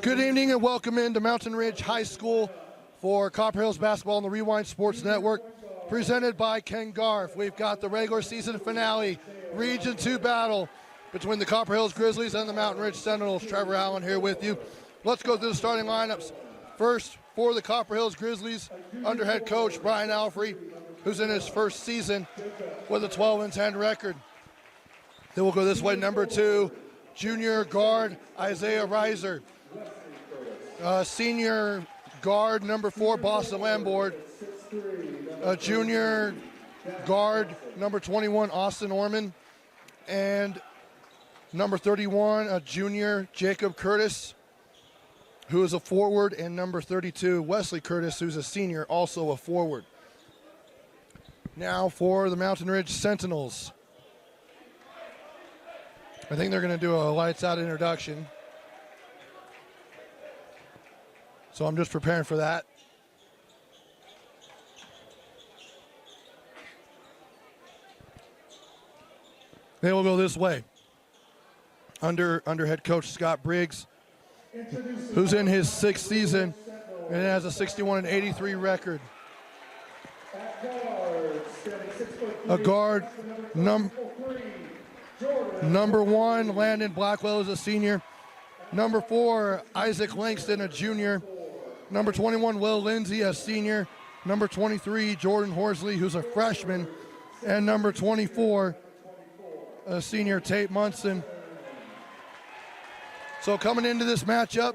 Good evening and welcome into Mountain Ridge High School for Copper Hills Basketball on the Rewind Sports Network, presented by Ken Garf. We've got the regular season finale, Region 2 battle between the Copper Hills Grizzlies and the Mountain Ridge Sentinels. Trevor Allen here with you. Let's go through the starting lineups. First, for the Copper Hills Grizzlies, under head coach Brian Alfrey, who's in his first season with a 12-10 record. Then we'll go this way. Number 2, junior guard Isaiah Reiser. Senior guard number 4, Boston Lamboard. Junior guard number 21, Austin Orman. And number 31, a junior, Jacob Curtis, who is a forward. And number 32, Wesley Curtis, who's a senior, also a forward. Now for the Mountain Ridge Sentinels. I think they're going to do a lights out introduction. So I'm just preparing for that. They will go this way. Under head coach Scott Briggs, who's in his 6th season and has a 61-83 record. A guard, number 1, Landon Blackwell is a senior. Number 4, Isaac Langston, a junior. Number 21, Will Lindsay, a senior. Number 23, Jordan Horsley, who's a freshman. And number 24, a senior, Tate Munson. So coming into this matchup,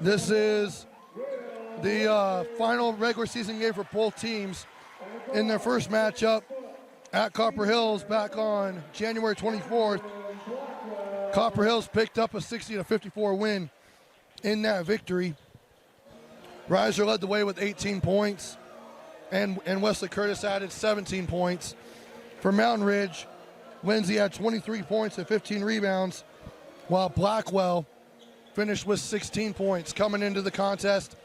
this is the final regular season game for both teams. In their first matchup at Copper Hills back on January 24th, Copper Hills picked up a 60-54 win in that victory. Reiser led the way with 18 points, and Wesley Curtis added 17 points. For Mountain Ridge, Lindsay had 23 points and 15 rebounds, while Blackwell finished with 16 points. Coming into the contest,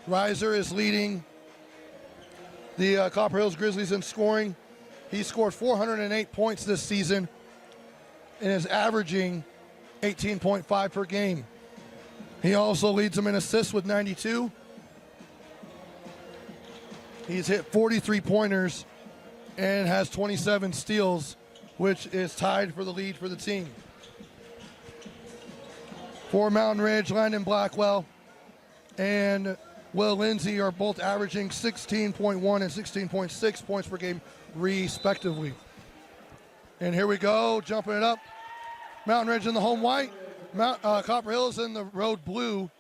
Reiser is leading the Copper Hills Grizzlies in scoring. He scored 408 points this season and is averaging 18.5 per game. He also leads them in assists with 92. He's hit 43 pointers and has 27 steals, which is tied for the lead for the team. For Mountain Ridge, Landon Blackwell and Will Lindsay are both averaging 16.1 and 16.6 points per game, respectively. And here we go, jumping it up. Mountain Ridge in the home white, Copper Hills in the road blue,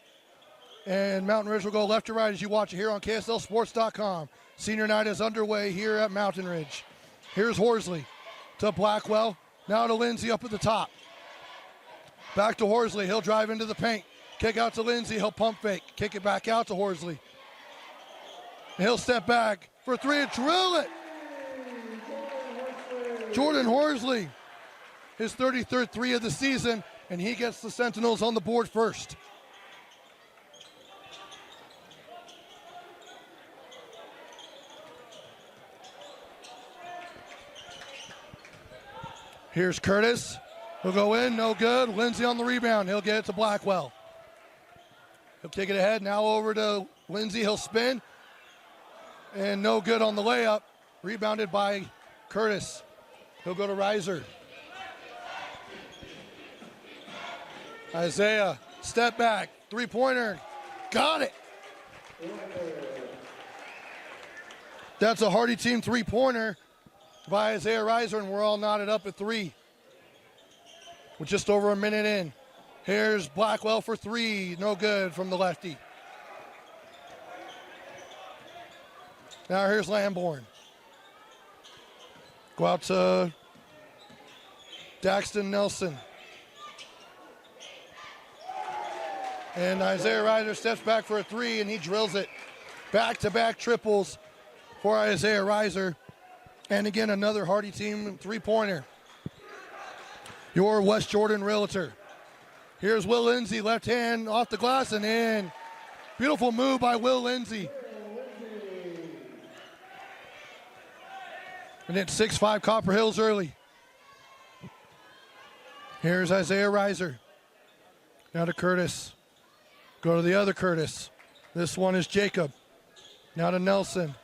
and Mountain Ridge will go left to right as you watch it here on KSLSports.com. Senior night is underway here at Mountain Ridge. Here's Horsley to Blackwell, now to Lindsay up at the top. Back to Horsley, he'll drive into the paint. Kick out to Lindsay, he'll pump fake. Kick it back out to Horsley. He'll step back for 3 and drill it. Jordan Horsley, his 33rd 3 of the season, and he gets the Sentinels on the board first. Here's Curtis. He'll go in, no good. Lindsay on the rebound. He'll get it to Blackwell. He'll kick it ahead, now over to Lindsay. He'll spin, and no good on the layup. Rebounded by Curtis. He'll go to Reiser. Isaiah, step back, 3-pointer, got it. That's a Hardy team 3-pointer by Isaiah Reiser, and we're all knotted up at 3. With just over a minute in. Here's Blackwell for 3, no good from the lefty. Now here's Lamborn. Go out to Daxton Nelson. And Isaiah Reiser steps back for a 3, and he drills it. Back-to-back triples for Isaiah Reiser. And again, another Hardy team 3-pointer. Your West Jordan Realtor. Here's Will Lindsay, left hand off the glass and in. Beautiful move by Will Lindsay. And it's 6-5 Copper Hills early. Here's Isaiah Reiser. Now to Curtis. Go to the other Curtis. This one is Jacob. Now to Nelson.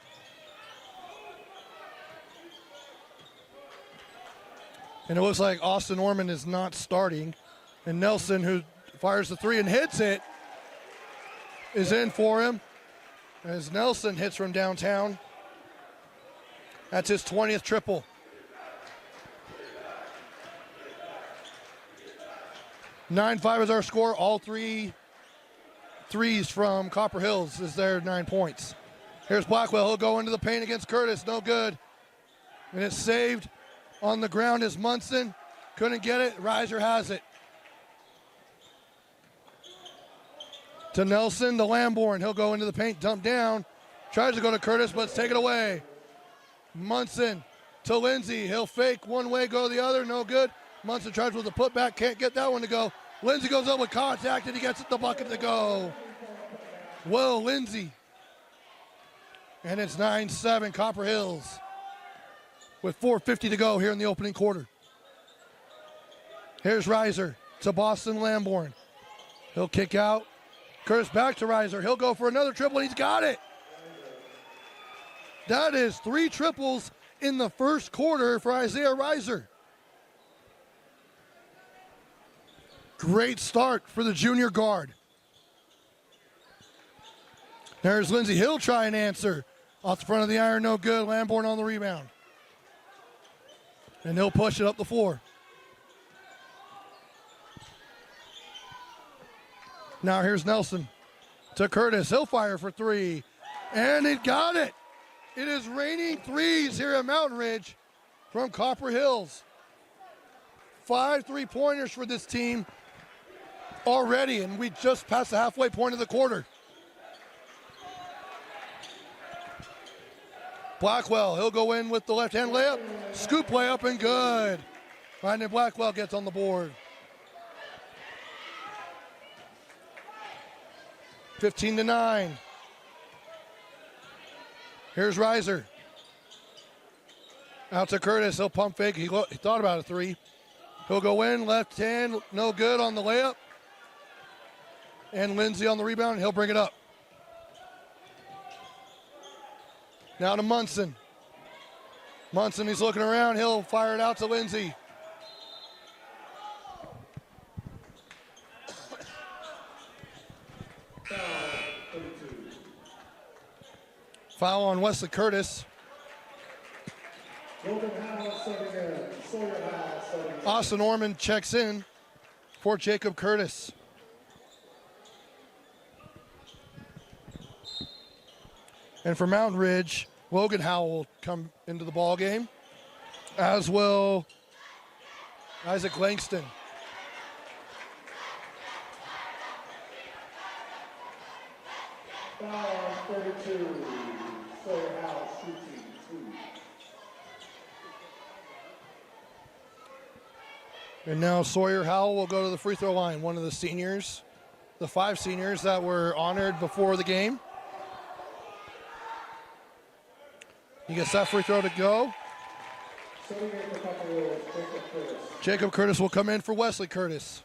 And it looks like Austin Orman is not starting. And Nelson, who fires the three and hits it, is in for him. As Nelson hits from downtown. That's his 20th triple. 9-5 is our score. All three threes from Copper Hills is their 9 points. Here's Blackwell. He'll go into the paint against Curtis. No good. And it's saved on the ground is Munson. Couldn't get it. Reiser has it. To Nelson, to Lamborn. He'll go into the paint, dump down. Tries to go to Curtis, but it's taken away. Munson to Lindsay. He'll fake one way, go the other. No good. Munson tries with a putback. Can't get that one to go. Lindsay goes up with contact, and he gets the bucket to go. Whoa, Lindsay. And it's 9-7 Copper Hills with 4:50 to go here in the opening quarter. Here's Reiser to Boston Lamborn. He'll kick out. Curtis back to Reiser. He'll go for another triple, and he's got it. That is 3 triples in the first quarter for Isaiah Reiser. Great start for the junior guard. There's Lindsay. He'll try and answer. Off the front of the iron, no good. Lamborn on the rebound. And he'll push it up the floor. Now here's Nelson to Curtis. He'll fire for 3. And he got it. It is raining threes here at Mountain Ridge from Copper Hills. 5 3-pointers for this team already, and we just passed the halfway point of the quarter. Blackwell, he'll go in with the left-hand layup. Scoop layup and good. Brandon Blackwell gets on the board. 15-9. Here's Reiser. Out to Curtis. He'll pump fake. He thought about a 3. He'll go in. Left hand. No good on the layup. And Lindsay on the rebound. He'll bring it up. Now to Munson. Munson, he's looking around. He'll fire it out to Lindsay. Foul on Wesley Curtis. Austin Orman checks in for Jacob Curtis. And for Mountain Ridge, Logan Howell will come into the ball game, as will Isaac Langston. Foul 32. Sawyer Howell shooting 2. And now Sawyer Howell will go to the free throw line, one of the seniors, the 5 seniors that were honored before the game. He gets that free throw to go. Jacob Curtis will come in for Wesley Curtis.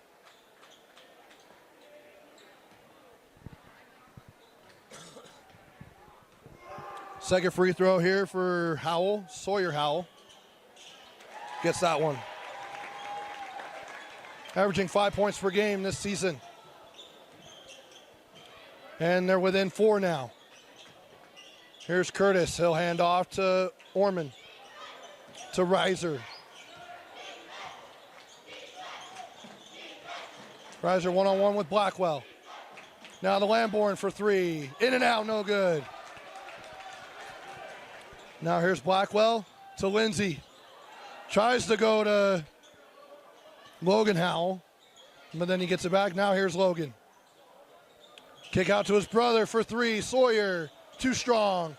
Second free throw here for Howell, Sawyer Howell. Gets that one. Averaging 5 points per game this season. And they're within 4 now. Here's Curtis. He'll hand off to Orman. To Reiser. Reiser one-on-one with Blackwell. Now the Lamborn for 3. In and out, no good. Now here's Blackwell to Lindsay. Tries to go to Logan Howell, but then he gets it back. Now here's Logan. Kick out to his brother for 3. Sawyer, too strong.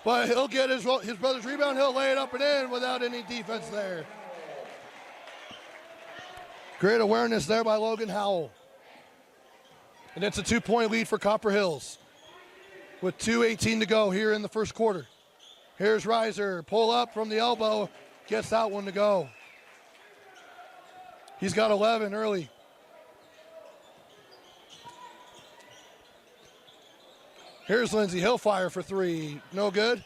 But he'll get his brother's rebound. He'll lay it up and in without any defense there. Great awareness there by Logan Howell. And it's a 2-point lead for Copper Hills with 2:18 to go here in the first quarter. Here's Reiser. Pull up from the elbow. Gets that one to go. He's got 11 early. Here's Lindsey. He'll fire for three. No good.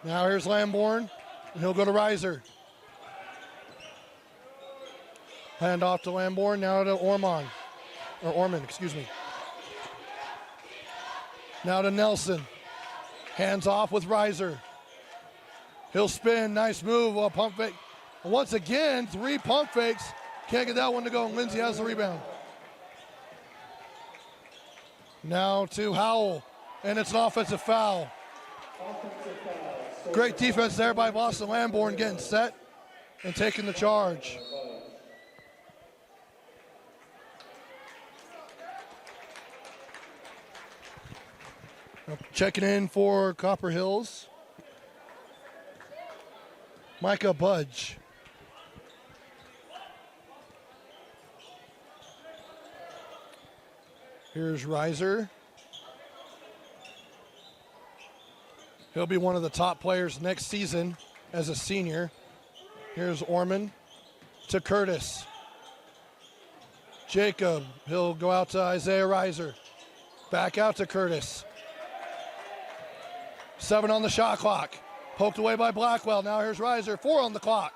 Now here's Lamborn. And he'll go to Reiser. Hand off to Lamborn. Now to Ormond. Excuse me. Now to Nelson. Hands off with Reiser. He'll spin. Nice move. Well, pump fake. Once again, 3 pump fakes. Can't get that one to go. And Lindsey has the rebound. Now to Howell. And it's an offensive foul. Great defense there by Boston Lamborn, getting set and taking the charge. Checking in for Copper Hills, Micah Budge. Here's Reiser. He'll be one of the top players next season as a senior. Here's Orman to Curtis. Jacob, he'll go out to Isaiah Reiser. Back out to Curtis. 7 on the shot clock. Poked away by Blackwell. Now here's Reiser. 4 on the clock.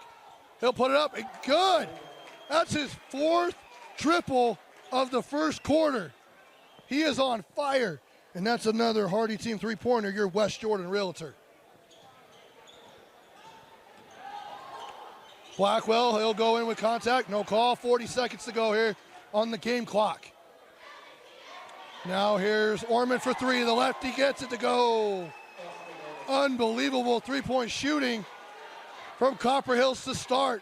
He'll put it up. And good. That's his 4th triple of the first quarter. He is on fire. And that's another Hardy Team three-pointer, your West Jordan Realtor. Blackwell, he'll go in with contact. No call. 40 seconds to go here on the game clock. Now here's Orman for 3. The lefty gets it to go. Unbelievable three-point shooting from Copper Hills to start.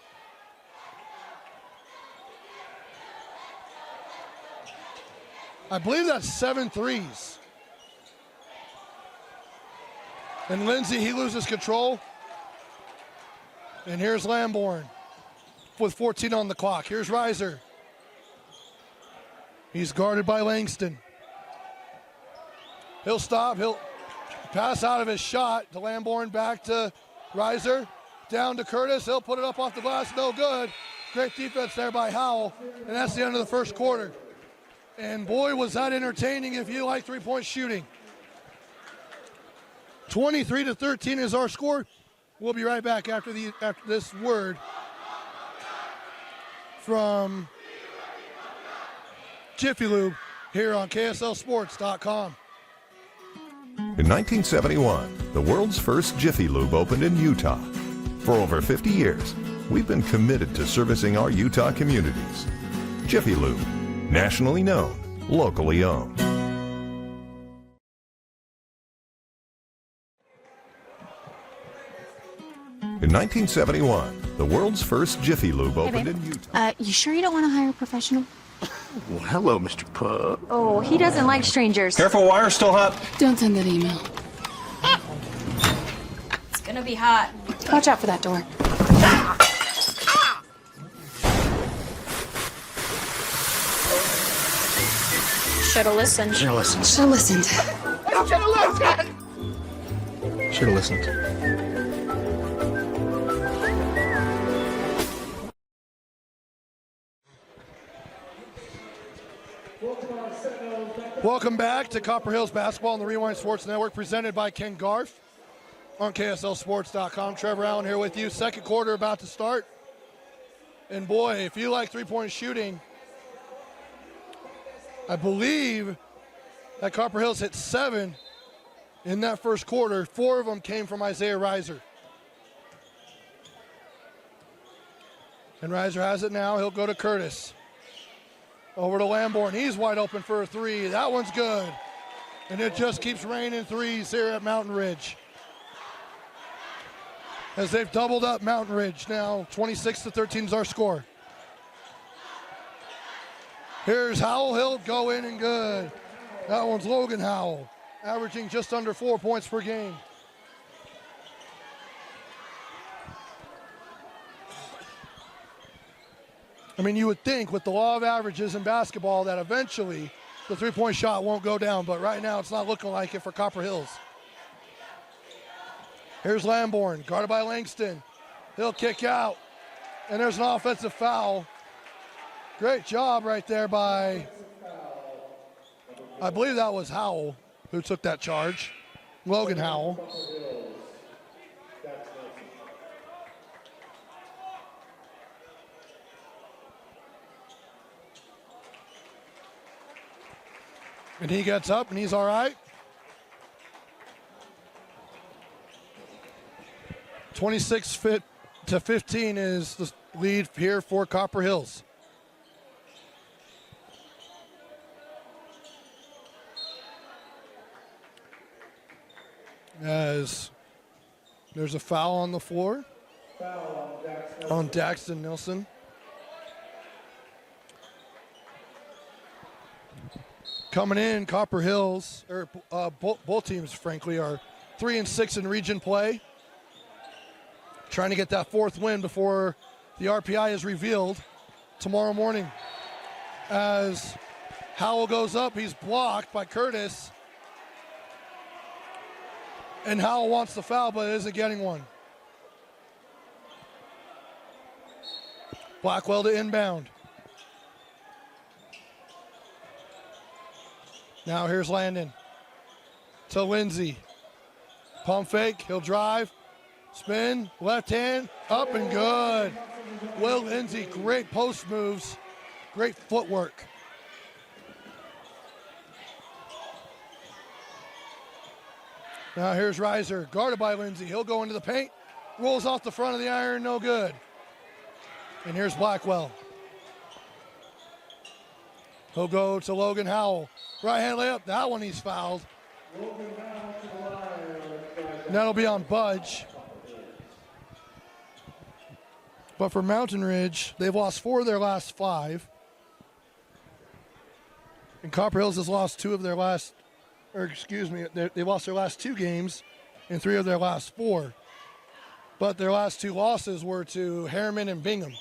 I believe that's 7 threes. And Lindsey, he loses control. And here's Lamborn with 14 on the clock. Here's Reiser. He's guarded by Langston. He'll stop. He'll pass out of his shot to Lamborn, back to Reiser. Down to Curtis. He'll put it up off the glass. No good. Great defense there by Howell. And that's the end of the first quarter. And boy, was that entertaining if you like three-point shooting. 23-13 is our score. We'll be right back after this word from Jiffy Lube here on KSLSports.com. In 1971, the world's first Jiffy Lube opened in Utah. For over 50 years, we've been committed to servicing our Utah communities. Jiffy Lube, nationally known, locally owned. In 1971, the world's first Jiffy Lube opened in Utah. You sure you don't want to hire a professional? Well, hello, Mr. Pup. Oh, he doesn't like strangers. Careful, wire's still hot. Don't send that email. It's gonna be hot. Watch out for that door. Should've listened. Should have listened. Should have listened. Should have listened. Welcome back to Copper Hills Basketball on the Rewind Sports Network, presented by Ken Garf on KSLSports.com. Trevor Allen here with you. Second quarter about to start. And boy, if you like three-point shooting, I believe that Copper Hills hit 7 in that first quarter. 4 of them came from Isaiah Reiser. And Reiser has it now. He'll go to Curtis. Over to Lamborn. He's wide open for a 3. That one's good. And it just keeps raining threes here at Mountain Ridge, as they've doubled up Mountain Ridge now. 26-13 is our score. Here's Howell. He'll go in and good. That one's Logan Howell, averaging just under 4 points per game. I mean, you would think with the law of averages in basketball that eventually the three-point shot won't go down, but right now it's not looking like it for Copper Hills. Here's Lamborn, guarded by Langston. He'll kick out, and there's an offensive foul. Great job right there by I believe that was Howell who took that charge. Logan Howell. Copper Hills, Dax Nelson. And he gets up and he's all right. 26-15 is the lead here for Copper Hills. As there's a foul on the floor Foul on Dax Nelson. on Daxton Nilsson. Coming in, Copper Hills, or both teams, frankly, are 3-6 in region play. Trying to get that fourth win before the RPI is revealed tomorrow morning. As Howell goes up, he's blocked by Curtis. And Howell wants the foul, but isn't getting one. Blackwell to inbound. Now here's Landon to Lindsay. Pump fake, he'll drive, spin, left hand, up and good. Will Lindsay, great post moves, great footwork. Now here's Reiser, guarded by Lindsay. He'll go into the paint, rolls off the front of the iron, no good. And here's Blackwell. He'll go to Logan Howell. Right hand layup, that one he's fouled. And that'll be on Budge. But for Mountain Ridge, they've lost 4 of their last 5. And Copper Hills has lost 2 of their last, they lost their last 2 games and 3 of their last 4. But their last 2 losses were to Harriman and Bingham,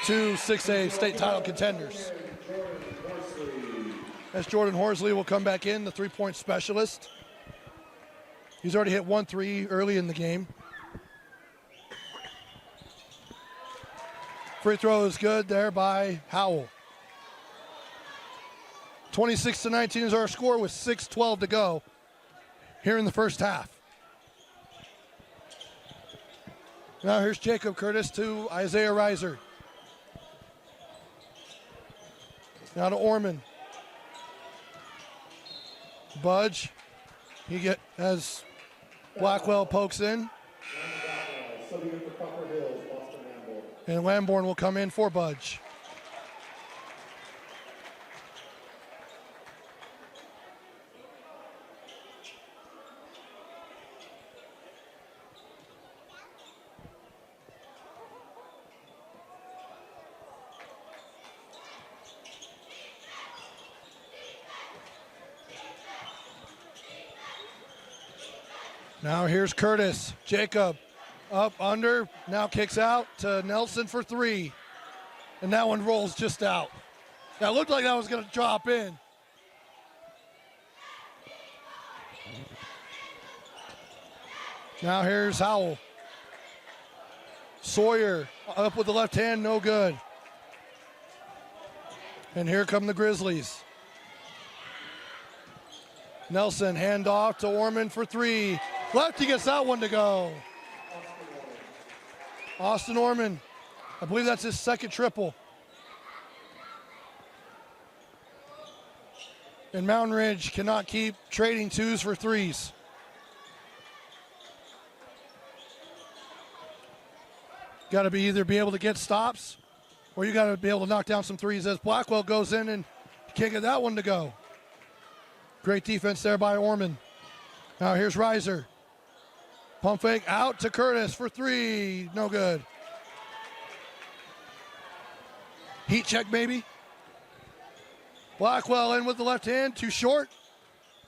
2 6A state title contenders. As Jordan Horsley will come back in, the 3-point specialist. He's already hit 1 3 early in the game. Free throw is good there by Howell. 26-19 is our score with 6:12 to go here in the first half. Now here's Jacob Curtis to Isaiah Reiser. Now to Orman. Budge. As Blackwell pokes in. And Lamborn will come in for Budge. Now here's Curtis. Jacob up, under, now kicks out to Nelson for 3. And that one rolls just out. That looked like that was going to drop in. Now here's Howell. Sawyer up with the left hand, no good. And here come the Grizzlies. Nelson, handoff to Orman for 3. Lefty gets that one to go. Austin Orman, I believe that's his second triple. And Mountain Ridge cannot keep trading 2s for 3s. Got to either be able to get stops, or you got to be able to knock down some 3s as Blackwell goes in and can't get that one to go. Great defense there by Orman. Now here's Reiser. Pump fake out to Curtis for 3. No good. Heat check, maybe. Blackwell in with the left hand. Too short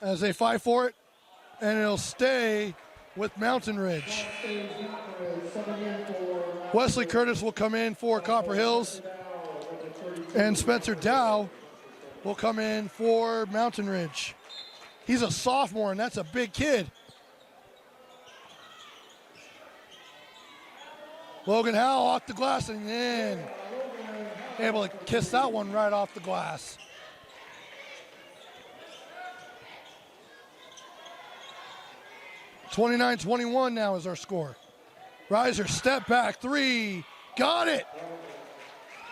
as they fight for it. And it'll stay with Mountain Ridge. Wesley Curtis will come in for Copper Hills. And Spencer Dow will come in for Mountain Ridge. He's a sophomore, and that's a big kid. Logan Howell off the glass and in. Able to kiss that one right off the glass. 29-21 now is our score. Reiser, step back, three, got it.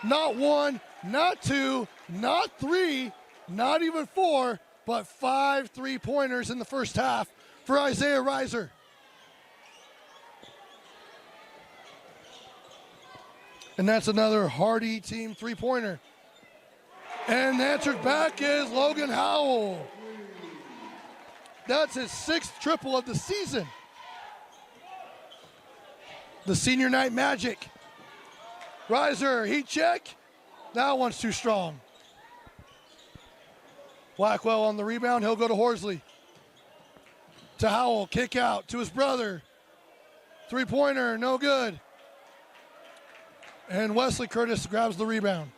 Not one, not two, not three, not even four, but 5 3-pointers in the first half for Isaiah Reiser. And that's another Hardy team 3-pointer. And the answer back is Logan Howell. That's his 6th triple of the season. The senior night magic. Reiser, heat check. That one's too strong. Blackwell on the rebound. He'll go to Horsley. To Howell, kick out to his brother. 3-pointer, no good. And Wesley Curtis grabs the rebound.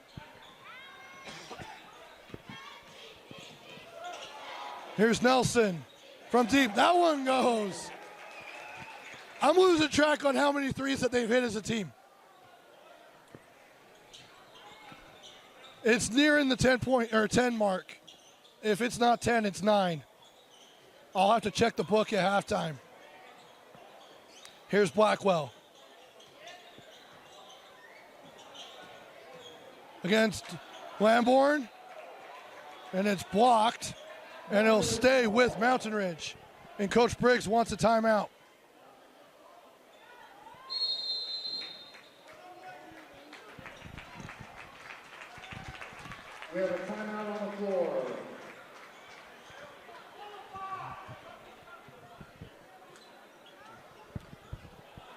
Here's Nelson from deep. That one goes. I'm losing track on how many threes that they've hit as a team. It's nearing the 10 mark. If it's not 10, it's 9. I'll have to check the book at halftime. Here's Blackwell. Against Lamborn. And it's blocked. And it'll stay with Mountain Ridge. And Coach Briggs wants a timeout. We have a timeout on the floor.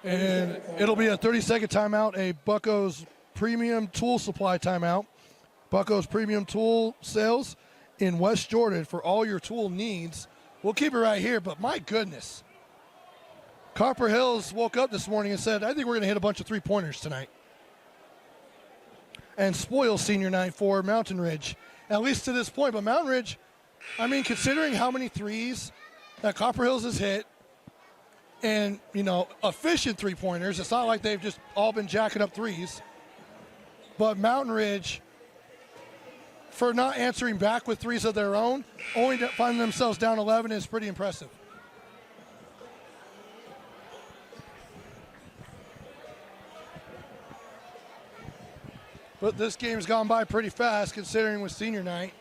And it'll be a 30-second timeout, a Bucco's Premium Tool Supply timeout. Bucco's Premium Tool Sales in West Jordan for all your tool needs. We'll keep it right here, but my goodness. Copper Hills woke up this morning and said, I think we're going to hit a bunch of 3-pointers tonight. And spoil senior night for Mountain Ridge, at least to this point. But Mountain Ridge, I mean, considering how many threes that Copper Hills has hit, and, you know, efficient 3-pointers, it's not like they've just all been jacking up threes. But Mountain Ridge, for not answering back with threes of their own, only to find themselves down 11 is pretty impressive. But this game's gone by pretty fast considering with senior night.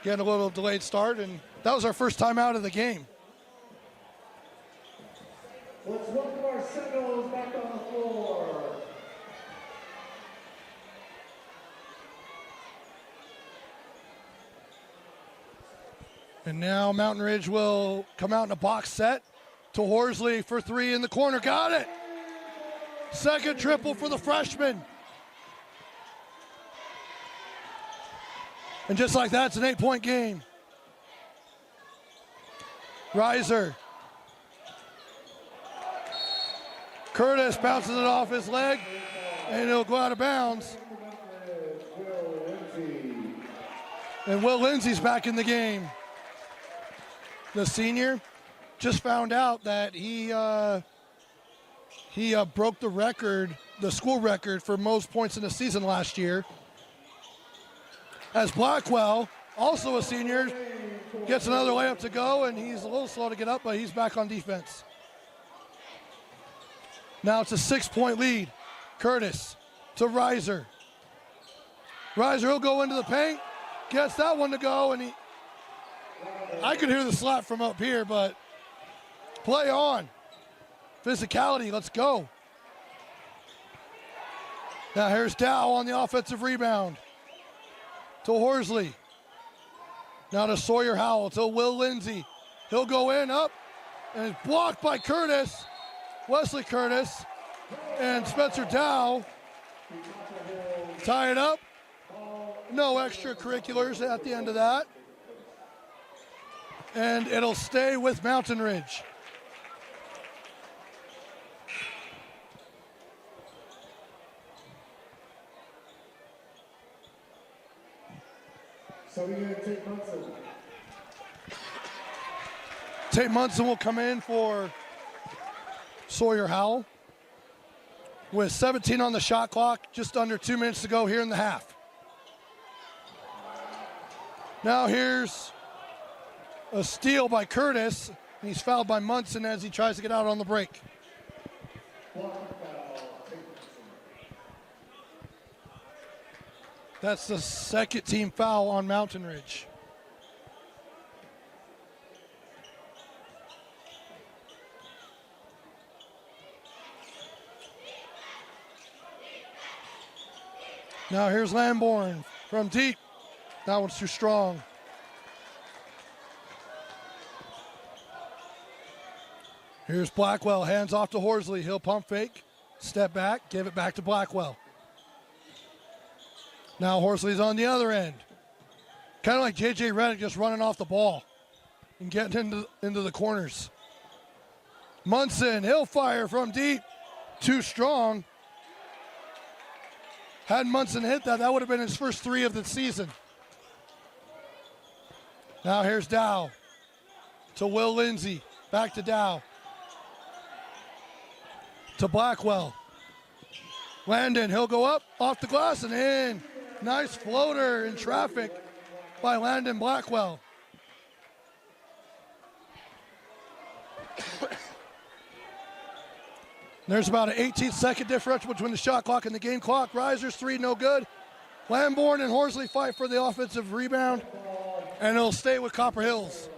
Getting a little delayed start, and that was our first time out of the game. Let's welcome our Sentinels back on the floor. And now Mountain Ridge will come out in a box set to Horsley for 3 in the corner. Got it! Second triple for the freshman. And just like that, it's an 8-point game. Reiser. Curtis bounces it off his leg, and it'll go out of bounds. And Will Lindsay's back in the game. The senior just found out that he broke the record, the school record for most points in a season last year. As Blackwell, also a senior, gets another layup to go, and he's a little slow to get up, but he's back on defense. Now it's a 6-point lead. Curtis to Reiser. Reiser will go into the paint, gets that one to go, and I could hear the slap from up here, but play on. Physicality, let's go. Now here's Dow on the offensive rebound. To Horsley. Now to Sawyer Howell, to Will Lindsay. He'll go in, up, and it's blocked by Curtis. Wesley Curtis and Spencer Dow tie it up. No extracurriculars at the end of that. And it'll stay with Mountain Ridge. So we're going to take Munson. Tate Munson will come in for Sawyer Howell with 17 on the shot clock, just under 2 minutes to go here in the half. Now here's a steal by Curtis, He's fouled by Munson as he tries to get out on the break. That's the second team foul on Mountain Ridge. Now here's Lamborn from deep. That one's too strong. Here's Blackwell, hands off to Horsley. He'll pump fake, step back, give it back to Blackwell. Now Horsley's on the other end. Kind of like J.J. Redick just running off the ball and getting into the corners. Munson, he'll fire from deep. Too strong. Had Munson hit that, that would have been his first 3 of the season. Now here's Dow to Will Lindsay. Back to Dow. To Blackwell. Landon, he'll go up, off the glass and in. Nice floater in traffic by Landon Blackwell. There's about an 18-second differential between the shot clock and the game clock. Risers 3, no good. Lamborn and Horsley fight for the offensive rebound, and it'll stay with Copper Hills.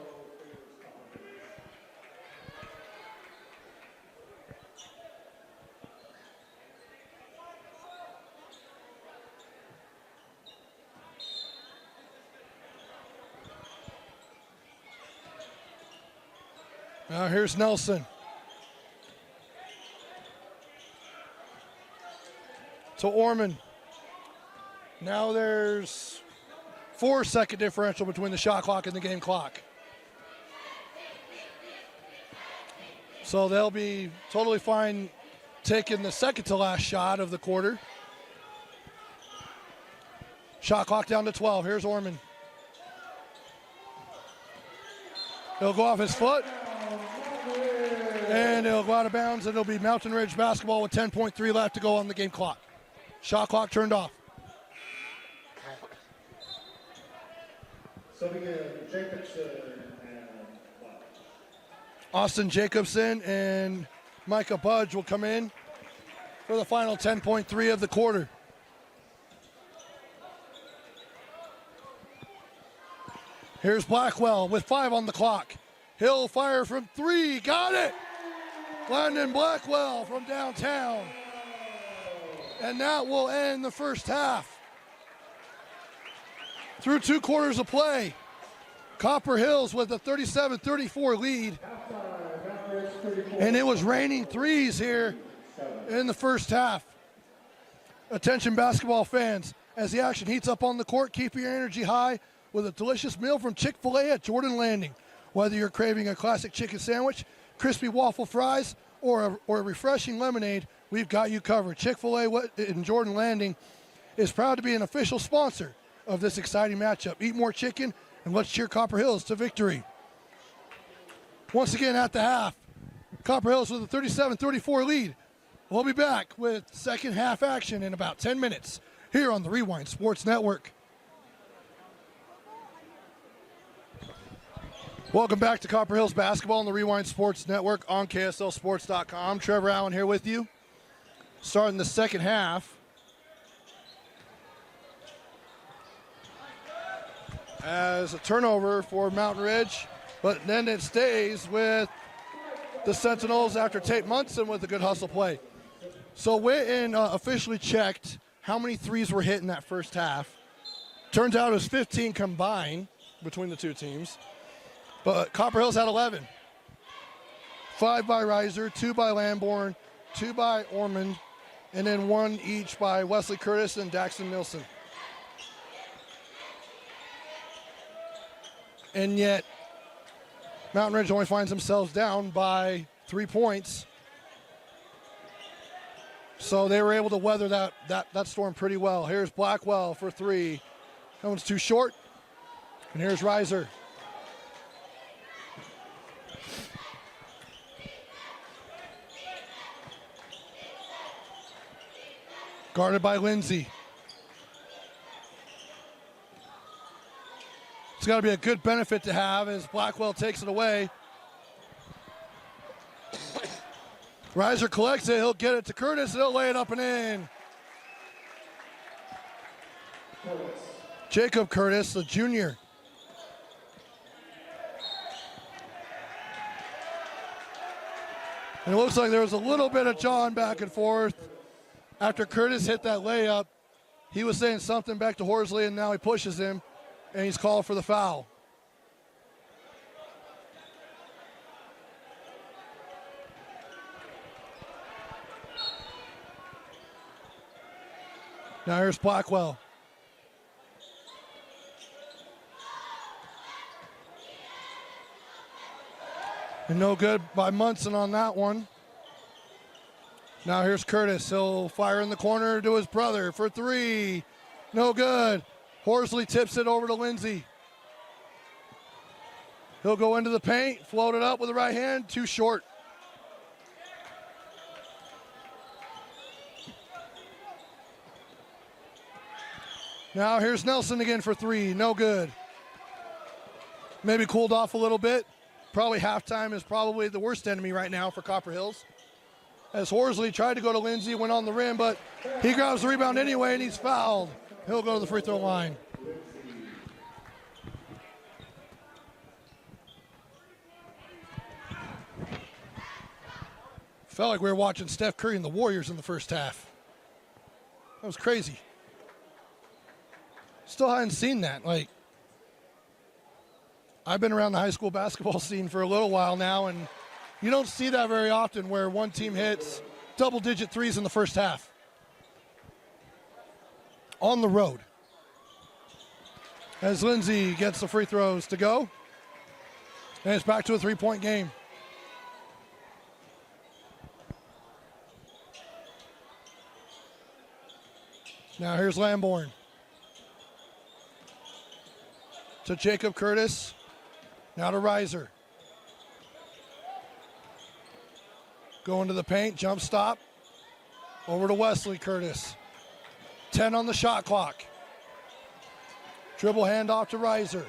Now here's Nelson. To Orman. Now there's 4-second differential between the shot clock and the game clock. So they'll be totally fine taking the second to last shot of the quarter. Shot clock down to 12. Here's Orman. He'll go off his foot. And it'll go out of bounds, and it'll be Mountain Ridge basketball with 10.3 left to go on the game clock. Shot clock turned off. So we get Jacobson and Austin Jacobson and Micah Budge will come in for the final 10.3 of the quarter. Here's Blackwell with 5 on the clock. He'll fire from 3. Got it! Landon Blackwell from downtown. And that will end the first half. Through 2 quarters of play, Copper Hills with a 37-34 lead. And it was raining threes here in the first half. Attention basketball fans, as the action heats up on the court, keep your energy high with a delicious meal from Chick-fil-A at Jordan Landing. Whether you're craving a classic chicken sandwich, crispy waffle fries, or a refreshing lemonade, we've got you covered. Chick-fil-A in Jordan Landing is proud to be an official sponsor of this exciting matchup. Eat more chicken, and let's cheer Copper Hills to victory. Once again at the half, Copper Hills with a 37-34 lead. We'll be back with second half action in about 10 minutes here on the Rewind Sports Network. Welcome back to Copper Hills basketball on the Rewind Sports Network on KSLSports.com. Trevor Allen here with you. Starting the second half. As a turnover for Mountain Ridge, but then it stays with the Sentinels after Tate Munson with a good hustle play. So Witten officially checked how many threes were hit in that first half. Turns out it was 15 combined between the two teams. But Copper Hills had 11. 5 by Reiser, 2 by Lamborn, 2 by Ormond, and then 1 each by Wesley Curtis and Daxton Nilsson. And yet, Mountain Ridge only finds themselves down by 3 points. So they were able to weather that storm pretty well. Here's Blackwell for 3. That one's too short. And here's Reiser. Guarded by Lindsay. It's got to be a good benefit to have as Blackwell takes it away. Reiser collects it. He'll get it to Curtis. He'll lay it up and in. Jacob Curtis, the junior. And it looks like there was a little bit of jawing back and forth. After Curtis hit that layup, he was saying something back to Horsley, and now he pushes him, and he's called for the foul. Now here's Blackwell. And no good by Munson on that one. Now here's Curtis. He'll fire in the corner to his brother for three. No good. Horsley tips it over to Lindsay. He'll go into the paint, float it up with the right hand, too short. Now here's Nelson again for three, no good. Maybe cooled off a little bit. Probably halftime is probably the worst enemy right now for Copper Hills. As Horsley tried to go to Lindsay, went on the rim, but he grabs the rebound anyway and he's fouled. He'll go to the free throw line. Felt like we were watching Steph Curry and the Warriors in the first half. That was crazy. Still hadn't seen that. Like, I've been around the high school basketball scene for a little while now, and you don't see that very often where one team hits double-digit threes in the first half. On the road. As Lindsay gets the free throws to go. And it's back to a three-point game. Now here's Lamborn. To Jacob Curtis. Now to Reiser. Going to the paint, jump stop. Over to Wesley Curtis. 10 on the shot clock. Dribble handoff to Reiser.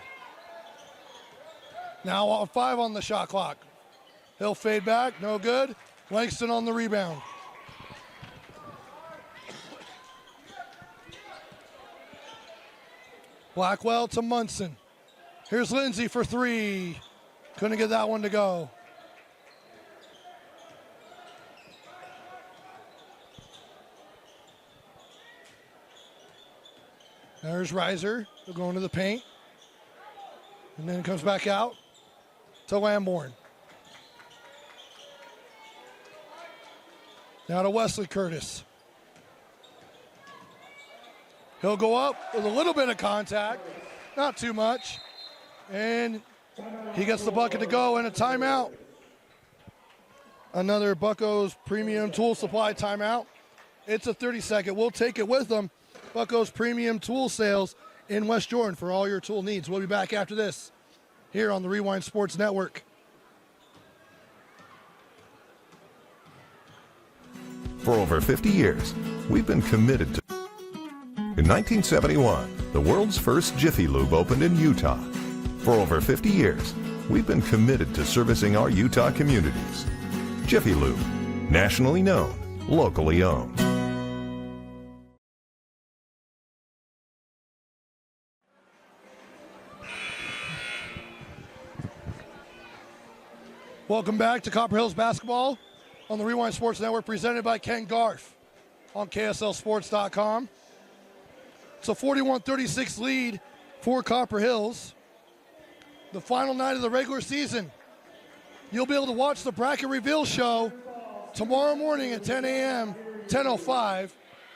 Now 5 on the shot clock. He'll fade back, no good. Langston on the rebound. Blackwell to Munson. Here's Lindsay for three. Couldn't get that one to go. There's Reiser. They'll go into the paint. And then it comes back out to Lamborn. Now to Wesley Curtis. He'll go up with a little bit of contact, not too much. And he gets the bucket to go and a timeout. Another Bucco's Premium Tool Supply timeout. It's a 30-second. We'll take it with them. Bucco's Premium Tool Sales in West Jordan for all your tool needs. We'll be back after this here on the Rewind Sports Network. For over 50 years, we've been committed to... In 1971, the world's first Jiffy Lube opened in Utah. For over 50 years, we've been committed to servicing our Utah communities. Jiffy Lube, nationally known, locally owned. Welcome back to Copper Hills Basketball on the Rewind Sports Network, presented by Ken Garf on KSLSports.com. It's a 41-36 lead for Copper Hills. The final night of the regular season. You'll be able to watch the bracket reveal show tomorrow morning at 10 a.m., 10:05,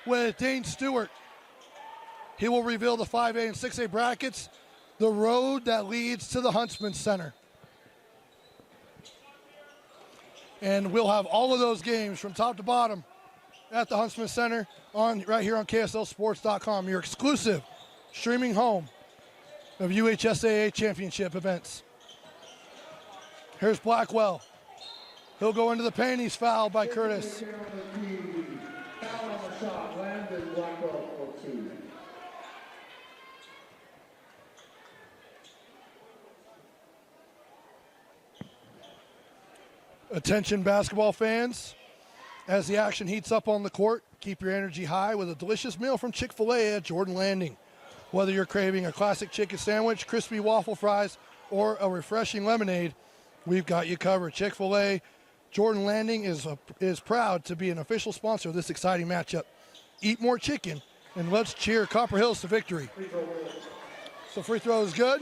with Dane Stewart. He will reveal the 5A and 6A brackets, the road that leads to the Huntsman Center. And we'll have all of those games from top to bottom at the Huntsman Center right here on KSLSports.com, your exclusive streaming home of UHSAA championship events. Here's Blackwell. He'll go into the paint. He's fouled by Curtis. Foul on the shot. Landon Blackwell for 2. Attention basketball fans. As the action heats up on the court, keep your energy high with a delicious meal from Chick-fil-A at Jordan Landing. Whether you're craving a classic chicken sandwich, crispy waffle fries, or a refreshing lemonade, we've got you covered. Chick-fil-A Jordan Landing is proud to be an official sponsor of this exciting matchup. Eat more chicken, and let's cheer Copper Hills to victory. So free throw is good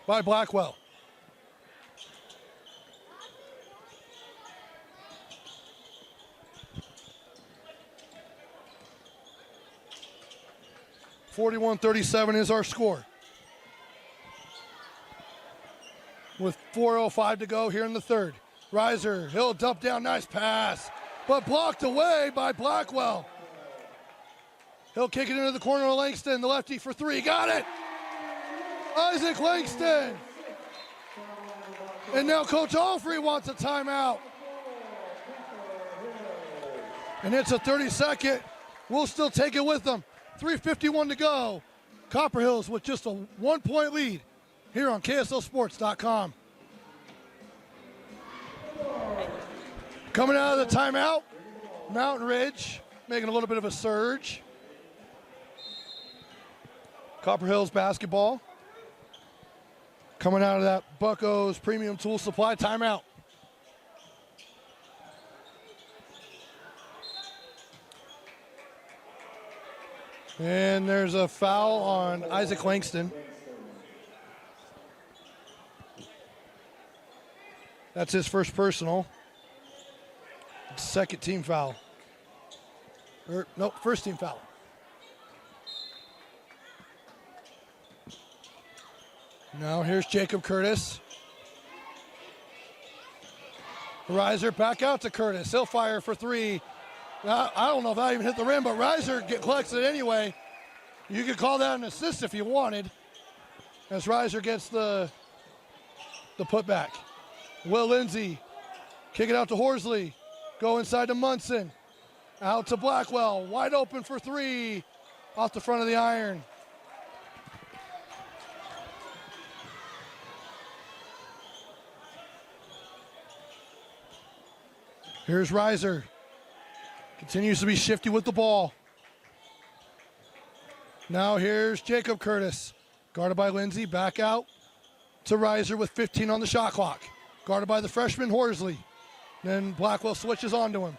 by Blackwell. (41-37) is our score. With 4:05 to go here in the third. Reiser, he'll dump down, nice pass, but blocked away by Blackwell. He'll kick it into the corner of Langston, the lefty for three, got it! Isaac Langston! And now Coach Alfrey wants a timeout. And it's a 30-second. We'll still take it with them. 3:51 to go. Copper Hills with just a 1-point lead here on KSLSports.com. Coming out of the timeout, Mountain Ridge making a little bit of a surge. Copper Hills basketball. Coming out of that Bucco's Premium Tool Supply timeout. And there's a foul on Isaac Langston. That's his first personal. Second team foul. First team foul. Now here's Jacob Curtis. Reiser back out to Curtis. He'll fire for three. Now, I don't know if that even hit the rim, but Reiser collects it anyway. You could call that an assist if you wanted. As Reiser gets the putback. Will Lindsay kick it out to Horsley. Go inside to Munson. Out to Blackwell. Wide open for three. Off the front of the iron. Here's Reiser. Continues to be shifty with the ball. Now here's Jacob Curtis. Guarded by Lindsay. Back out to Reiser with 15 on the shot clock. Guarded by the freshman Horsley. Then Blackwell switches onto him.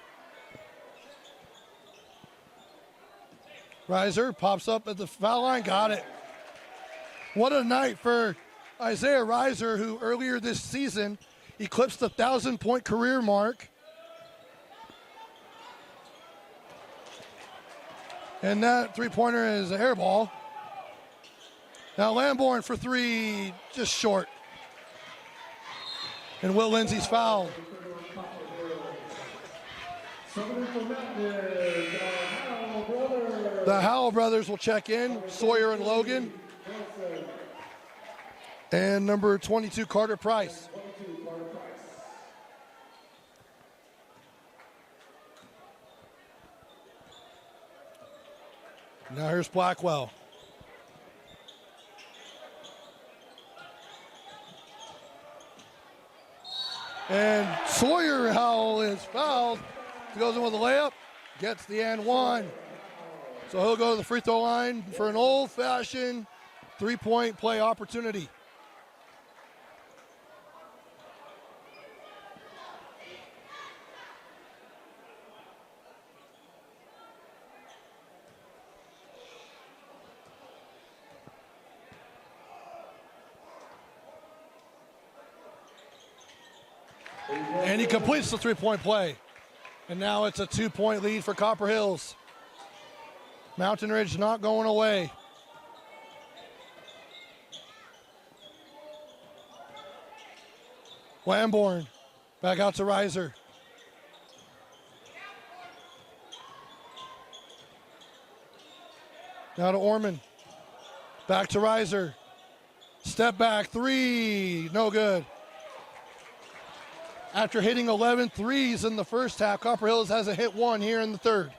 Reiser pops up at the foul line. Got it. What a night for Isaiah Reiser, who earlier this season eclipsed the 1,000-point career mark. And that three-pointer is an air ball. Now Lamborn for three, just short. And Will Lindsay's fouled. The Howell brothers will check in, Sawyer and Logan. And number 22, Carter Price. Now here's Blackwell. And Sawyer Howell is fouled. He goes in with a layup, gets the and one. So he'll go to the free throw line for an old-fashioned three-point play opportunity. And he completes the three-point play. And now it's a 2-point lead for Copper Hills. Mountain Ridge not going away. Lamborn back out to Reiser. Now to Orman. Back to Reiser. Step back, three, no good. After hitting 11 threes in the first half, Copper Hills hasn't hit one here in the third.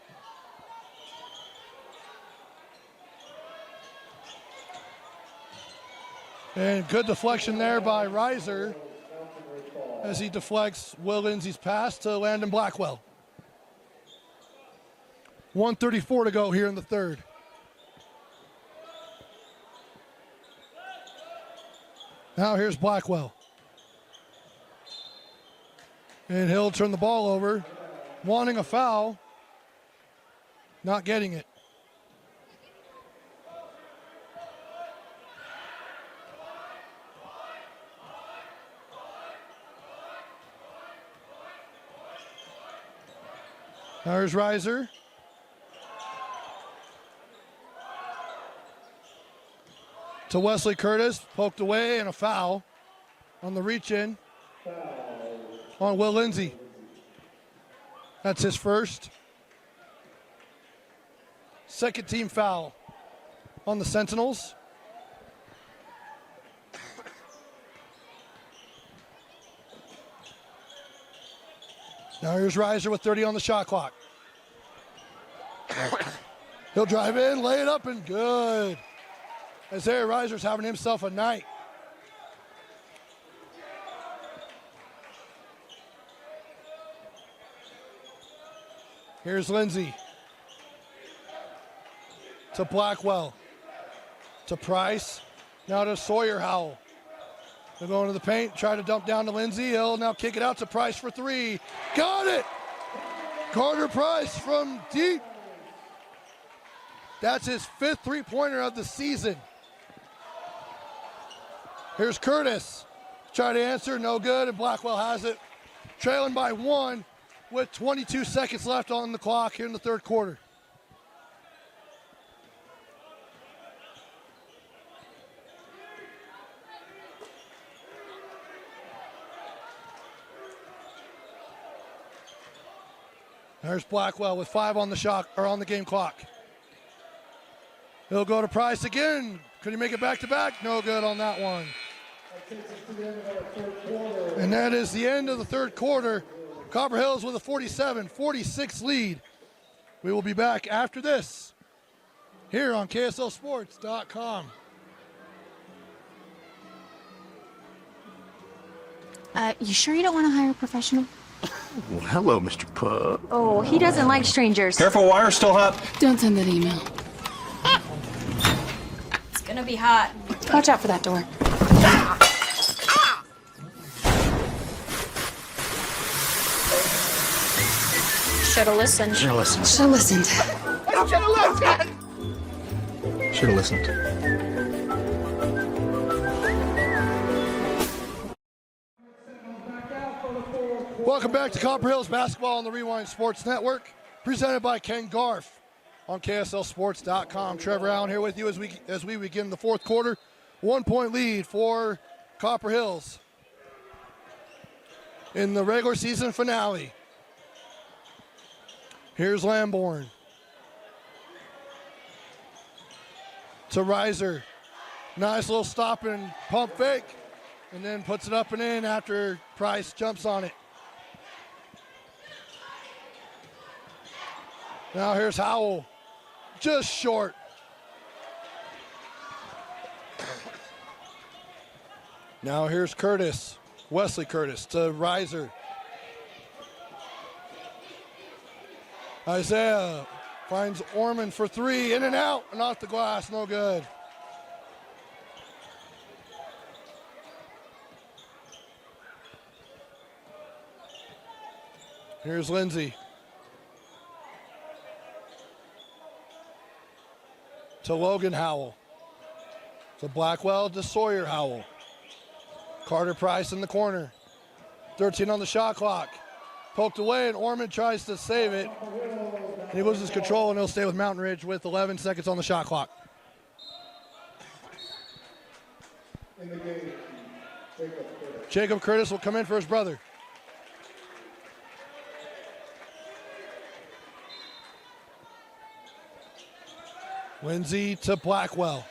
And good deflection there by Reiser. as he deflects Will Lindsay's pass to Landon Blackwell. 1:34 to go here in the third. Now here's Blackwell. And he'll turn the ball over, wanting a foul, not getting it. There's Reiser. To Wesley Curtis, poked away, and a foul on the reach-in on Will Lindsay. That's his first. Second team foul on the Sentinels. Now here's Reiser with 30 on the shot clock. He'll drive in, lay it up, and good. Isaiah Reiser's having himself a night. Here's Lindsay. To Blackwell. To Price. Now to Sawyer Howell. They're going to the paint, try to dump down to Lindsay. He'll now kick it out to Price for three. Got it! Carter Price from deep. That's his fifth three-pointer of the season. Here's Curtis. Try to answer, no good, and Blackwell has it. Trailing by one with 22 seconds left on the clock here in the third quarter. There's Blackwell with 5 on the shot or on the game clock. He'll go to Price again. Could he make it back to back? No good on that one. And that is the end of the third quarter. Copper Hills with a 47-46 lead. We will be back after this here on KSLSports.com. You sure you don't want to hire a professional? Well, hello, Mr. Pub. Oh, he doesn't like strangers. Careful, wire's still hot. Don't send that email. It's gonna be hot. Watch out for that door. Should've listened. Should have listened. Should have listened. Should have listened. Welcome back to Copper Hills Basketball on the Rewind Sports Network, presented by Ken Garf on KSLSports.com. Trevor Allen here with you as we begin the fourth quarter. 1 point lead for Copper Hills in the regular season finale. Here's Lamborn. To Reiser. Nice little stop and pump fake. And then puts it up and in after Price jumps on it. Now here's Howell. Just short. Now here's Curtis. Wesley Curtis to Reiser. Isaiah finds Orman for three. In and out and off the glass. No good. Here's Lindsay. To Logan Howell. To Blackwell to Sawyer Howell. Carter Price in the corner. 13 on the shot clock. Poked away and Orman tries to save it. And he loses control and he'll stay with Mountain Ridge with 11 seconds on the shot clock. In the game, Jacob Curtis will come in for his brother. Lindsay to Blackwell.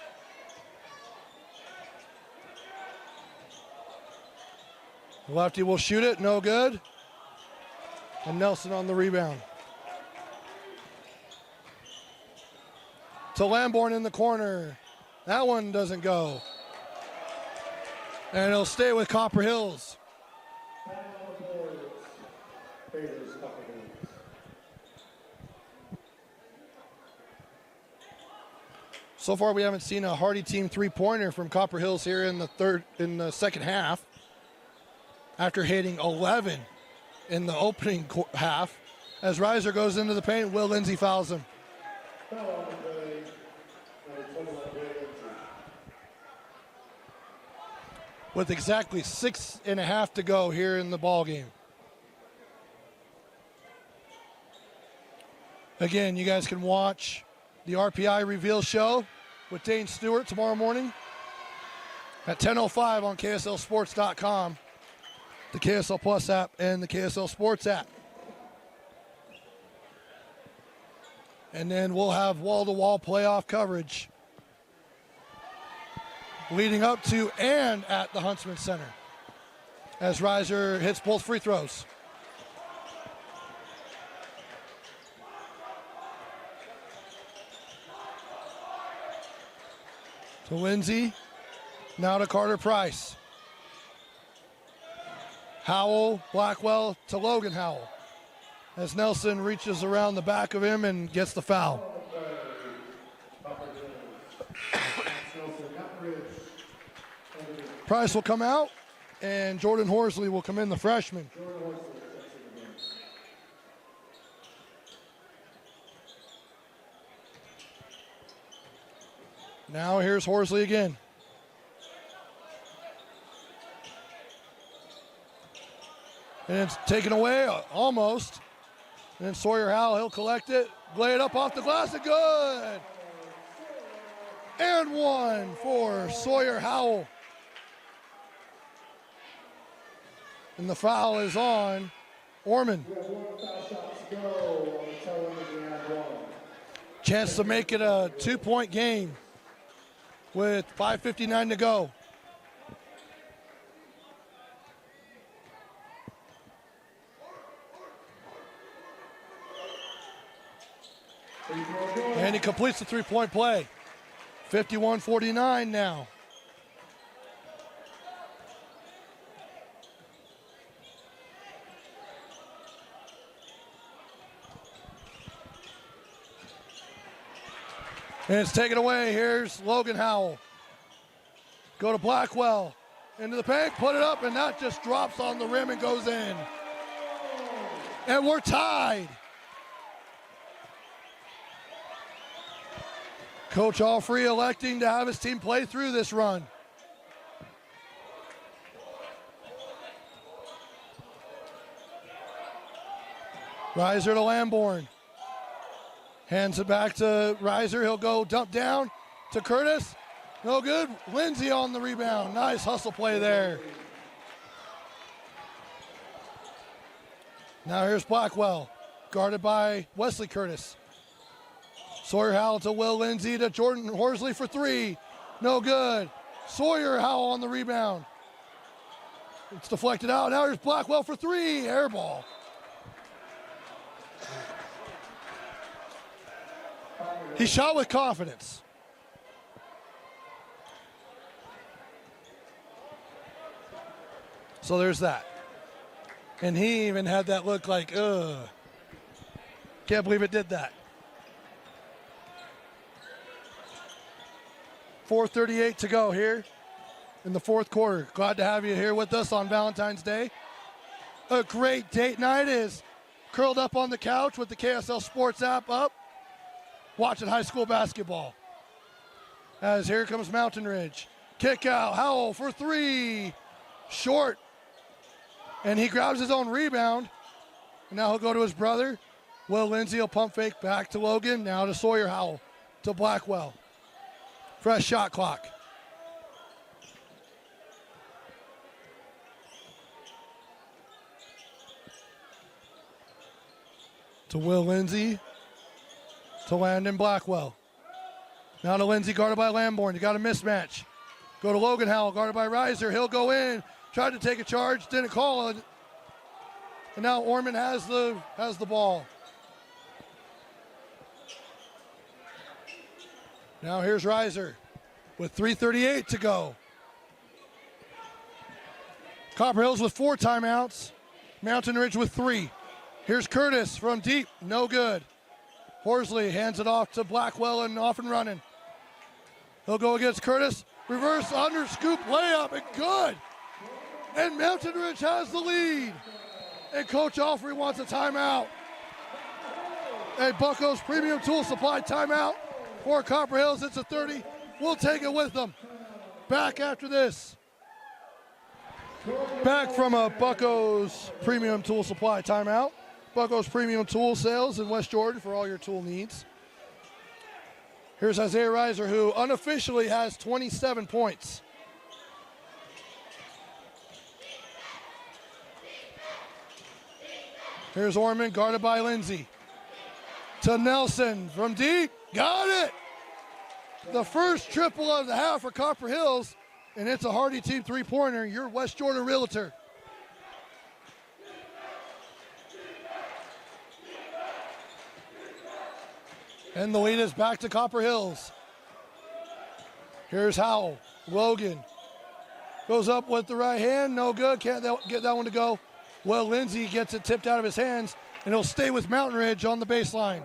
Lefty will shoot it, no good. And Nelson on the rebound. To Lamborn in the corner. That one doesn't go. And he'll stay with Copper Hills. favors Copper Hills. So far, we haven't seen a Hardy team three-pointer from Copper Hills here in the second half. After hitting 11 in the opening half, as Reiser goes into the paint, Will Lindsay fouls him. Foul on the play, number 21, Will Lindsay. With exactly 6.5 to go here in the ball game. Again, you guys can watch the RPI reveal show with Dane Stewart tomorrow morning at 10:05 on KSLSports.com, the KSL Plus app, and the KSL Sports app. And then we'll have wall-to-wall playoff coverage leading up to and at the Huntsman Center as Reiser hits both free throws. To Lindsay, now to Carter Price. Howell, Blackwell to Logan Howell as Nelson reaches around the back of him and gets the foul. Price will come out, and Jordan Horsley will come in, the freshman. Now here's Horsley again. And it's taken away, almost. And then Sawyer Howell, he'll collect it, lay it up off the glass, and good. And one for Sawyer Howell. And the foul is on Orman. We have one foul shot to go on the tail end of the and one. Chance to make it a 2-point game with 5:59 to go. And he completes the three-point play. 51-49 now. And it's taken away. Here's Logan Howell. Go to Blackwell. Into the paint, put it up, and that just drops on the rim and goes in. And we're tied. Coach Allfrey electing to have his team play through this run. Reiser to Lamborn. Hands it back to Reiser. He'll go dump down to Curtis. No good. Lindsay on the rebound. Nice hustle play there. Now here's Blackwell, guarded by Wesley Curtis. Sawyer Howell to Will Lindsay to Jordan Horsley for three. No good. Sawyer Howell on the rebound. It's deflected out. Now here's Blackwell for three. Air ball. He shot with confidence. So there's that. And he even had that look like, ugh. Can't believe it did that. 4:38 to go here in the fourth quarter. Glad to have you here with us on Valentine's Day. A great date night is curled up on the couch with the KSL Sports app up, watching high school basketball. As here comes Mountain Ridge. Kick out, Howell for three. Short. And he grabs his own rebound. And now he'll go to his brother. Will Lindsay will pump fake back to Logan. Now to Sawyer Howell. To Blackwell. Fresh shot clock. To Will Lindsay. To Landon Blackwell. Now to Lindsay, guarded by Lamborn. You got a mismatch. Go to Logan Howell, guarded by Reiser. He'll go in. Tried to take a charge, didn't call it. And now Orman has the ball. Now here's Reiser with 3:38 to go. Copper Hills with 4 timeouts. Mountain Ridge with 3. Here's Curtis from deep, no good. Horsley hands it off to Blackwell and off and running. He'll go against Curtis. Reverse under scoop layup and good. And Mountain Ridge has the lead. And Coach Alfrey wants a timeout. A Bucko's Premium Tool Supply timeout for Copper Hills. It's a 30. We'll take it with them. Back after this. Back from a Bucko's Premium Tool Supply timeout. Bucko's Premium Tool Sales in West Jordan for all your tool needs. Here's Isaiah Reiser, who unofficially has 27 points. Here's Orman, guarded by Lindsay. To Nelson from deep, got it! The first triple of the half for Copper Hills, and it's a Hardy Team three-pointer, your West Jordan Realtor. And the lead is back to Copper Hills. Here's Howell. Logan goes up with the right hand. No good. Can't get that one to go. Well, Lindsay gets it tipped out of his hands, and he'll stay with Mountain Ridge on the baseline.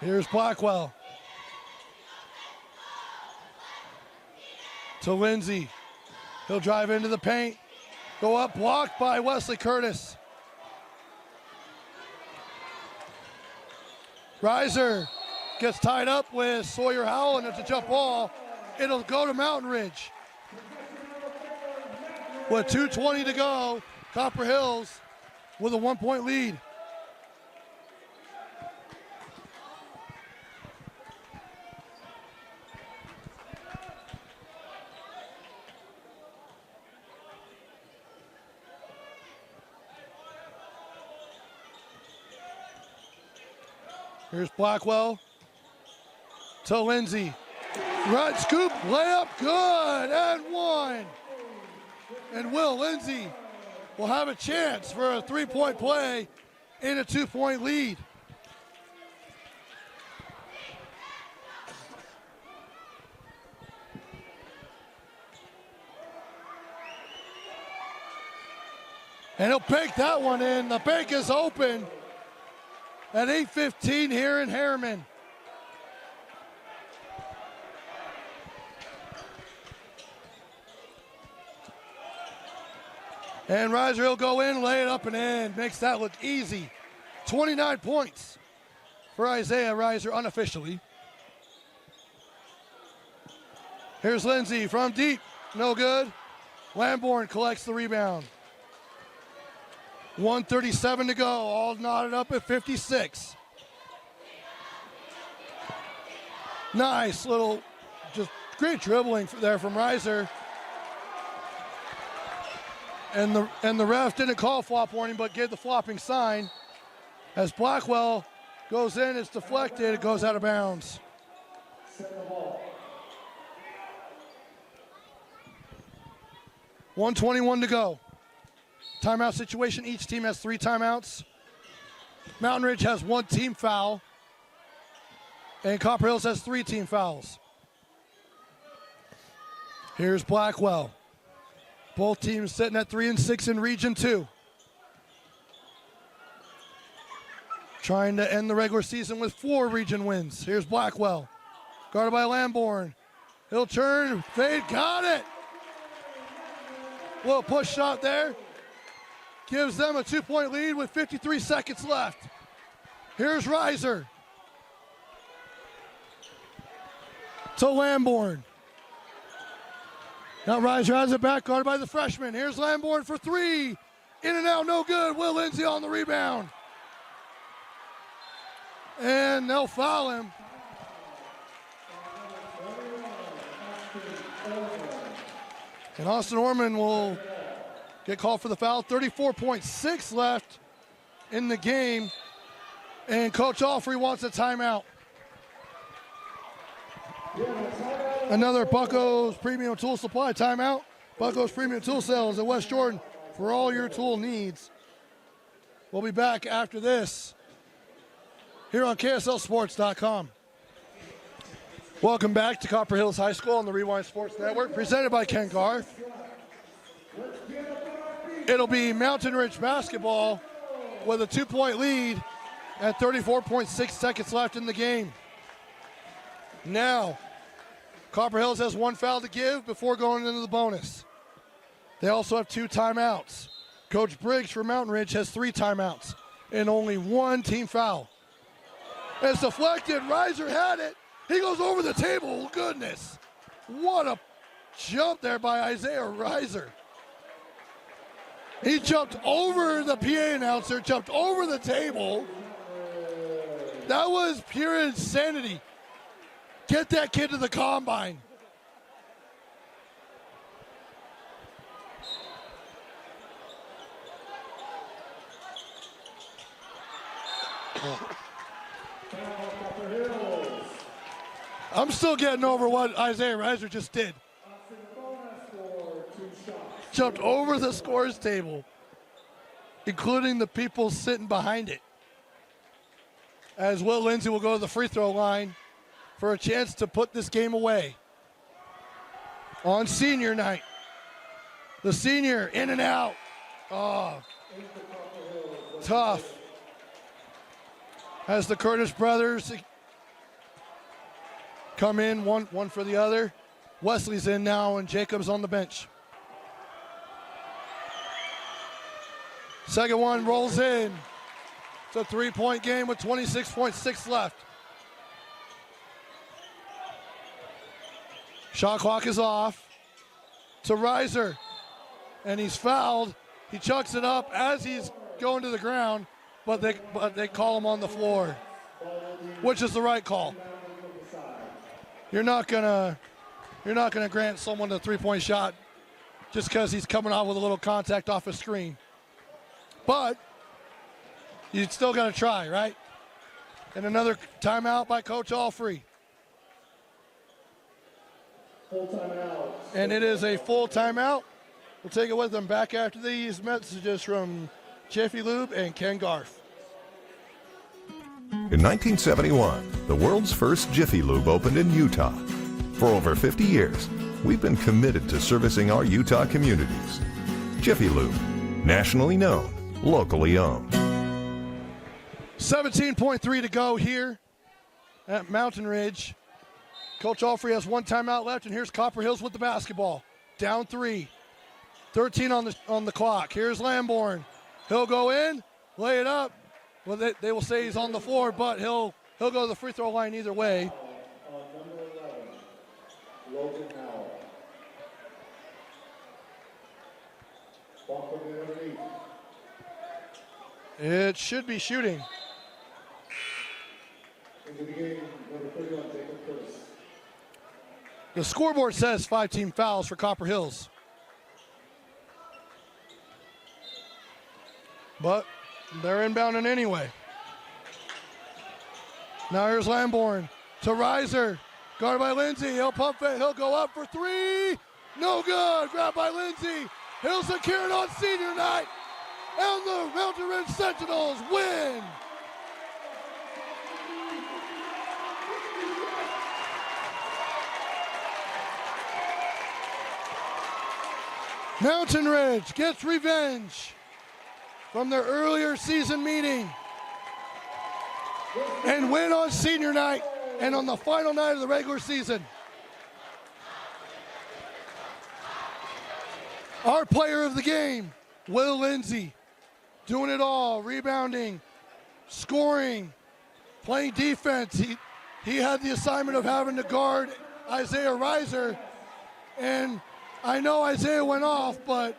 Here's Blackwell. To Lindsay. He'll drive into the paint. Go up, blocked by Wesley Curtis. Reiser gets tied up with Sawyer Howell, and it's a jump ball. It'll go to Mountain Ridge. With 2:20 to go, Copper Hills with a 1-point lead. Here's Blackwell to Lindsay. Right scoop, layup, good, and one. And Will Lindsay will have a chance for a three-point play in a 2-point lead. And he'll bank that one in. The bank is open. At 8:15 here in Harriman. And Reiser will go in, lay it up and in. Makes that look easy. 29 points for Isaiah Reiser unofficially. Here's Lindsay from deep. No good. Lamborn collects the rebound. 1:37 to go, all knotted up at 56. Nice little, just great dribbling there from Reiser. And the ref didn't call flop warning, but gave the flopping sign. As Blackwell goes in, it's deflected, it goes out of bounds. 1:21 to go. Timeout situation, each team has 3 timeouts. Mountain Ridge has 1 team foul. And Copper Hills has 3 team fouls. Here's Blackwell. Both teams sitting at 3 and 6 in Region 2. Trying to end the regular season with 4 region wins. Here's Blackwell. Guarded by Lamborn. He'll turn, fade, got it! Little push shot there. Gives them a 2-point lead with 53 seconds left. Here's Reiser. To Lamborn. Now Reiser has it back, guarded by the freshman. Here's Lamborn for 3. In and out, no good. Will Lindsay on the rebound. And they'll foul him. And Austin Orman will get called for the foul. 34.6 left in the game. And Coach Alfrey wants a timeout. Another Bucko's Premium Tool Supply timeout. Bucko's Premium Tool Sales at West Jordan for all your tool needs. We'll be back after this here on KSLSports.com. Welcome back to Copper Hills High School on the Rewind Sports Network, presented by Ken Garth. It'll be Mountain Ridge basketball with a 2-point lead at 34.6 seconds left in the game. Now, Copper Hills has one foul to give before going into the bonus. They also have 2 timeouts. Coach Briggs for Mountain Ridge has 3 timeouts and only 1 team foul. It's deflected. Reiser had it. He goes over the table. Goodness. What a jump there by Isaiah Reiser. He jumped over the PA announcer, jumped over the table. That was pure insanity. Get that kid to the combine. I'm still getting over what Isaiah Reiser just did. Jumped over the scores table, including the people sitting behind it. As Will Lindsay will go to the free throw line for a chance to put this game away. On senior night. The senior in and out. Oh, tough. As the Curtis brothers come in, one for the other. Wesley's in now and Jacob's on the bench. Second one rolls in. It's a 3-point game with 26.6 left. Shot clock is off to Reiser, and he's fouled. He chucks it up as he's going to the ground, but they call him on the floor, which is the right call. You're not gonna grant someone a 3-point shot just because he's coming out with a little contact off a screen. But you still got to try, right? And another timeout by Coach Allfree. Full timeout. And it is a full timeout. We'll take it with them back after these messages from Jiffy Lube and Ken Garth. In 1971, the world's first Jiffy Lube opened in Utah. For over 50 years, we've been committed to servicing our Utah communities. Jiffy Lube, nationally known, locally owned. 17.3 to go here at Mountain Ridge. Coach Allfree has 1 timeout left, and here's Copper Hills with the basketball. Down 3. 13 on the clock. Here's Lamborn. He'll go in, lay it up. Well, they will say he's on the floor, but he'll go to the free throw line either way. Number 11, Logan Howell. Ball from the underneath. It should be shooting. Into the game, number 31, Jacob Curtis. The scoreboard says 5 team fouls for Copper Hills. But they're inbounding anyway. Now here's Lamborn to Reiser. Guarded by Lindsay. He'll pump it. He'll go up for 3. No good. Grabbed by Lindsay. He'll secure it on senior night. And the Mountain Ridge Sentinels win. Mountain Ridge gets revenge from their earlier season meeting and win on senior night and on the final night of the regular season. Our player of the game, Will Lindsay, doing it all, rebounding, scoring, playing defense. He had the assignment of having to guard Isaiah Reiser, and I know Isaiah went off, but